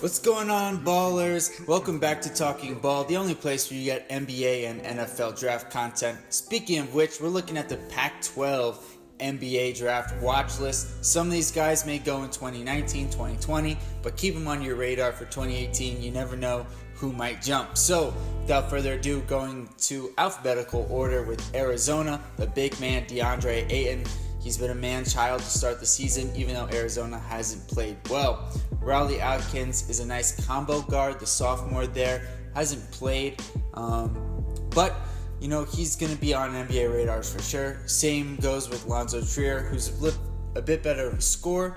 What's going on, ballers? Welcome back to Talking Ball, the only place where you get NBA and NFL draft content. Speaking of which, we're looking at the Pac-12 NBA draft watch list. Some of these guys may go in 2019, 2020, but keep them on your radar for 2018. You never know who might jump. So, without further ado, going to alphabetical order with Arizona, the big man DeAndre Ayton. He's been a man-child to start the season, even though Arizona hasn't played well. Riley Atkins is a nice combo guard. The sophomore there hasn't played, but he's going to be on NBA radars for sure. Same goes with Lonzo Trier, who's a bit better of a scorer.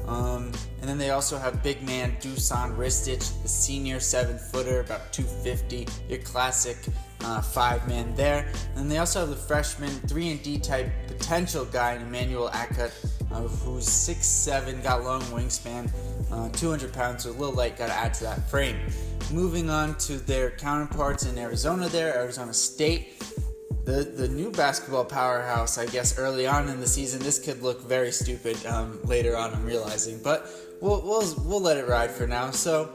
And then they also have big man Dusan Ristic, the senior 7-footer, about 250, your classic 5-man there. And then they also have the freshman 3-and-D type potential guy, Emmanuel Akut, who's 6'7", got long wingspan, 200 pounds, so a little light, got to add to that frame. Moving on to their counterparts in Arizona there, Arizona State. The new basketball powerhouse, I guess, early on in the season. This could look very stupid later on, I'm realizing, but we'll let it ride for now. So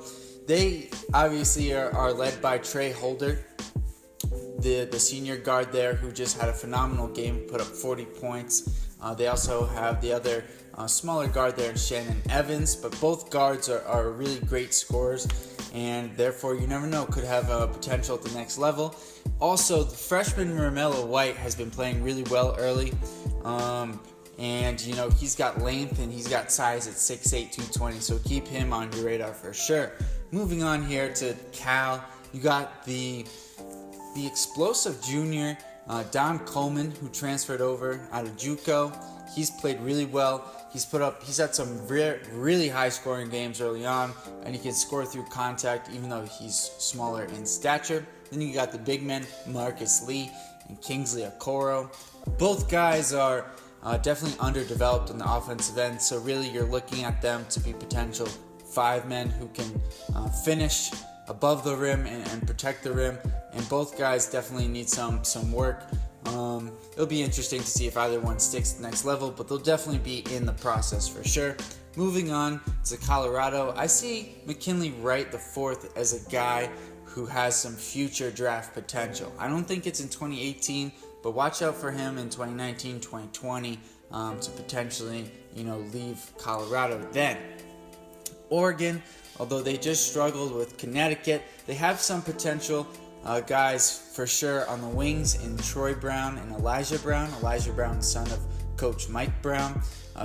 they obviously are led by Trey Holder, the senior guard there, who just had a phenomenal game, put up 40 points. They also have the other smaller guard there, Shannon Evans, but both guards are really great scorers, and therefore you never know, could have a potential at the next level. Also, the freshman Romello White has been playing really well early, and he's got length and he's got size at 6'8", 220, so keep him on your radar for sure. Moving on here to Cal, you got the explosive junior Don Coleman, who transferred over out of JUCO. He's played really well. He's had some really high scoring games early on, and he can score through contact even though he's smaller in stature. Then you got the big men Marcus Lee and Kingsley Okoro. Both guys are definitely underdeveloped on the offensive end, so really you're looking at them to be potential 5-men who can finish above the rim and protect the rim, and both guys definitely need some work. It'll be interesting to see if either one sticks to the next level, but they'll definitely be in the process for sure. Moving on to Colorado, I see McKinley Wright IV as a guy who has some future draft potential. I don't think it's in 2018, but watch out for him in 2019, 2020 to potentially leave Colorado then. Oregon, although they just struggled with Connecticut, they have some potential guys for sure on the wings in Troy Brown and Elijah Brown. Elijah Brown, son of Coach Mike Brown.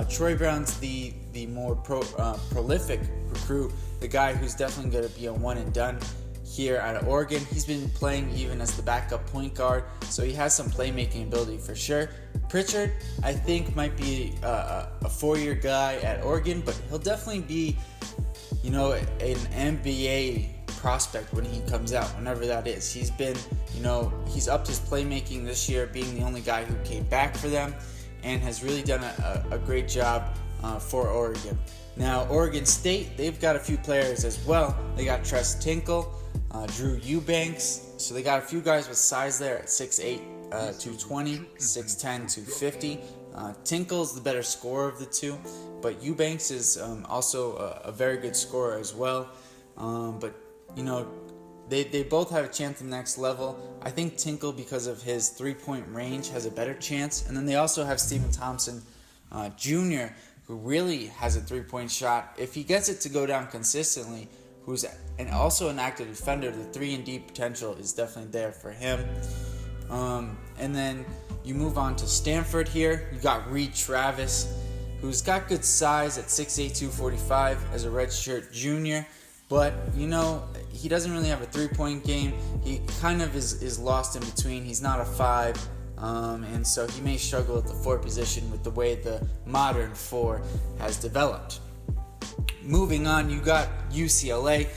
Troy Brown's the more prolific recruit, the guy who's definitely going to be a one-and-done here out of Oregon. He's been playing even as the backup point guard, so he has some playmaking ability for sure. Pritchard, I think, might be a 4-year guy at Oregon, but he'll definitely be an NBA prospect when he comes out, whenever that is. He's been, he's upped his playmaking this year, being the only guy who came back for them, and has really done a great job for Oregon. Now, Oregon State, they've got a few players as well. They got Tress Tinkle, Drew Eubanks, so they got a few guys with size there at 6'8", 220, 6'10", 250. Tinkle's the better scorer of the two, but Eubanks is also a very good scorer as well. But they both have a chance at the next level. I think Tinkle, because of his 3-point range, has a better chance. And then they also have Stephen Thompson Jr., who really has a 3-point shot. If he gets it to go down consistently, who's also an active defender, the 3-and-D potential is definitely there for him. And then you move on to Stanford here. You got Reed Travis, who's got good size at 6'8", 245 as a redshirt junior. But, he doesn't really have a 3-point game. He kind of is lost in between. He's not a 5, and so he may struggle at the 4 position with the way the modern 4 has developed. Moving on, you got UCLA,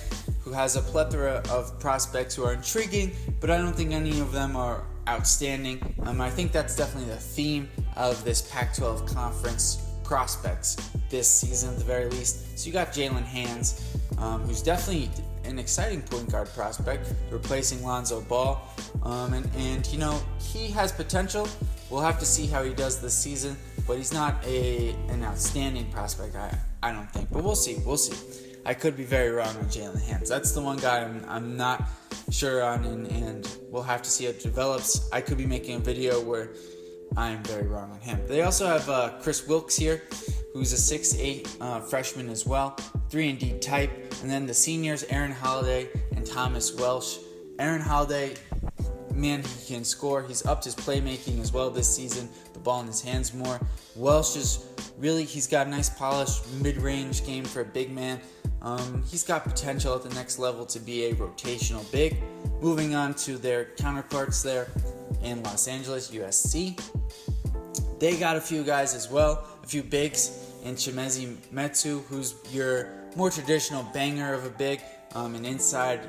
who has a plethora of prospects who are intriguing, but I don't think any of them are outstanding. I think that's definitely the theme of this Pac-12 conference prospects this season at the very least. So you got Jalen Hands, who's definitely an exciting point guard prospect, replacing Lonzo Ball, and he has potential. We'll have to see how he does this season, but he's not an outstanding prospect, I don't think, but we'll see. I could be very wrong on Jalen Hams. That's the one guy I'm not sure on, and we'll have to see how it develops. I could be making a video where I'm very wrong on him. They also have Chris Wilkes here, who's a 6'8" freshman as well, 3-and-D type. And then the seniors, Aaron Holiday and Thomas Welsh. Aaron Holiday, man, he can score. He's upped his playmaking as well this season, the ball in his hands more. Welsh is really, he's got a nice polished mid-range game for a big man. He's got potential at the next level to be a rotational big. Moving on to their counterparts there in Los Angeles, USC. They got a few guys as well, a few bigs, in Chimezie Metu, who's your more traditional banger of a big, an inside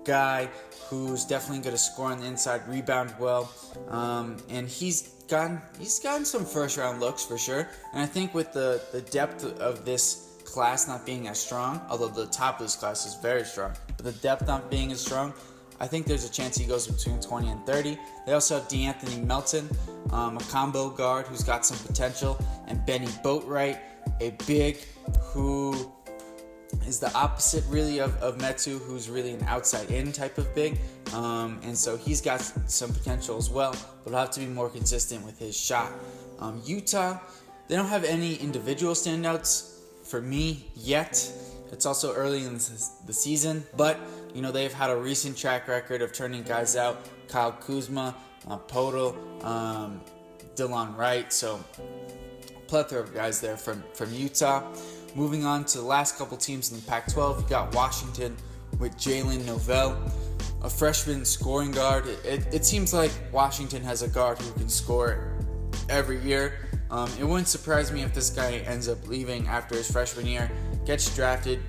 guy who's definitely going to score on the inside, rebound well, and he's gotten some first round looks for sure. And I think with the depth of this class not being as strong, although the top of this class is very strong, but the depth not being as strong, I think there's a chance he goes between 20 and 30. They also have DeAnthony Melton, a combo guard who's got some potential, and Benny Boatwright, a big who is the opposite really of Metu, who's really an outside-in type of big. And so he's got some potential as well, but he'll have to be more consistent with his shot. Utah, they don't have any individual standouts for me yet. It's also early in the season, but they've had a recent track record of turning guys out. Kyle Kuzma, Podol, Delon Wright, so plethora of guys there from Utah. Moving on to the last couple teams in the Pac-12, you got Washington with Jalen Novell, a freshman scoring guard. It seems like Washington has a guard who can score every year. It wouldn't surprise me if this guy ends up leaving after his freshman year, gets drafted,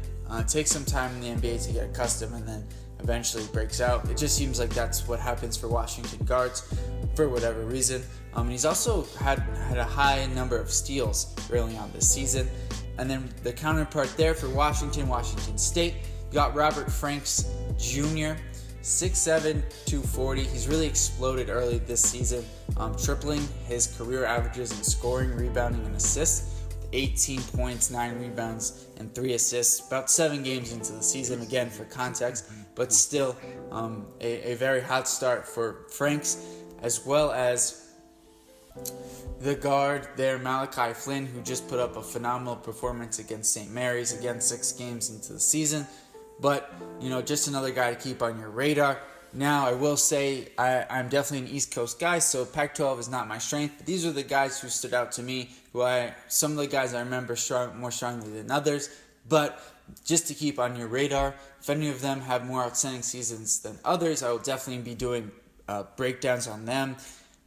takes some time in the NBA to get accustomed, and then eventually breaks out. It just seems like that's what happens for Washington guards for whatever reason. And he's also had a high number of steals early on this season. And then the counterpart there for Washington State, you got Robert Franks Jr., 6'7", 240. He's really exploded early this season, tripling his career averages in scoring, rebounding, and assists. 18 points, 9 rebounds, and 3 assists. About 7 games into the season, again for context, but still a very hot start for Franks, as well as the guard there, Malachi Flynn, who just put up a phenomenal performance against St. Mary's, again 6 games into the season. But, just another guy to keep on your radar. Now, I will say I'm definitely an East Coast guy, so Pac-12 is not my strength. But these are the guys who stood out to me, some of the guys I remember more strongly than others. But just to keep on your radar, if any of them have more outstanding seasons than others, I will definitely be doing breakdowns on them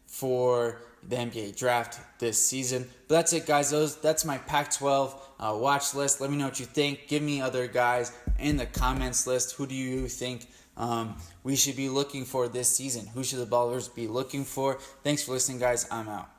for the NBA draft this season. But that's it, guys. That's my Pac-12 watch list. Let me know what you think. Give me other guys in the comments list. Who do you think we should be looking for this season? Who should the Ballers be looking for? Thanks for listening, guys. I'm out.